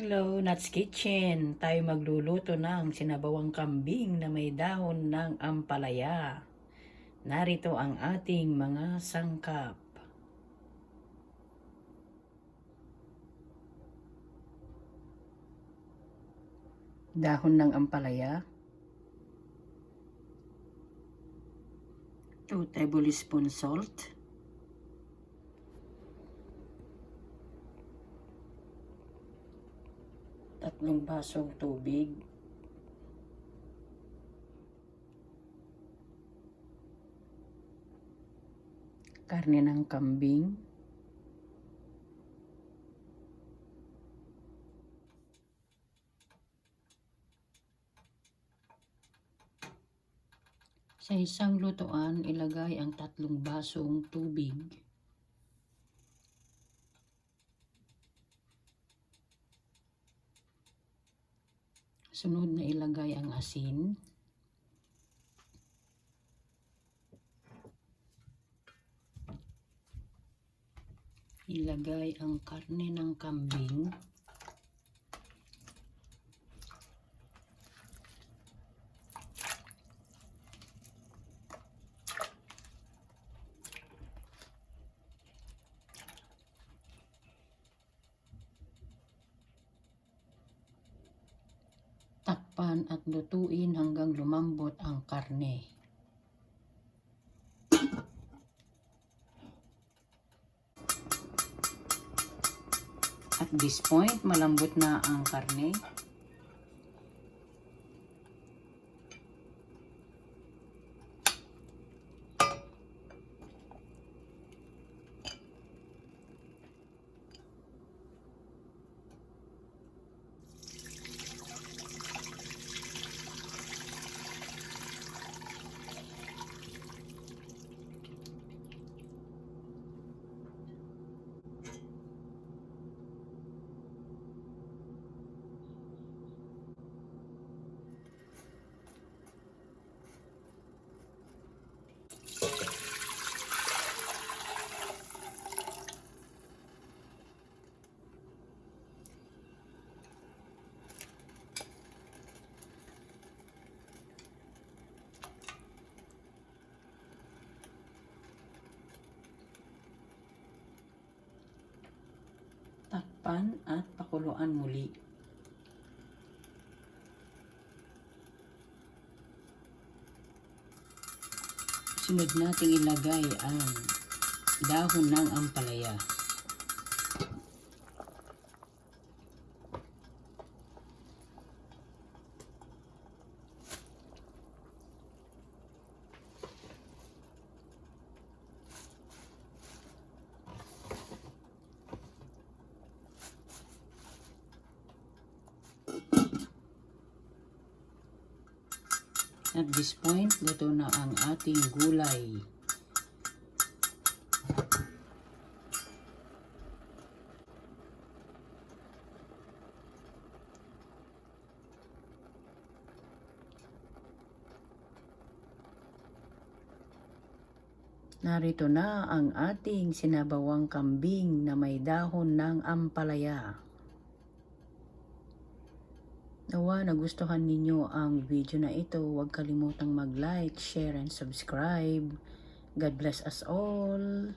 Hello, Nat's Kitchen. Tayo magluluto ng sinabawang kambing na may dahon ng ampalaya. Narito ang ating mga sangkap. Dahon ng ampalaya, 2 tablespoon salt, tatlong basong tubig, karne ng kambing, sa isang lutuan, ilagay ang 3 basong tubig. Sunod na ilagay ang asin. Ilagay ang karne ng kambing. Takpan at lutuin hanggang lumambot ang karne. At this point, malambot na ang karne. Takpan at pakuluan muli. Sunod nating ilagay ang dahon ng ampalaya. At this point, luto na ang ating gulay. Narito na ang ating sinabawang kambing na may dahon ng ampalaya. Nawa nagustuhan ninyo ang video na ito. Huwag kalimutang mag-like, share, and subscribe. God bless us all.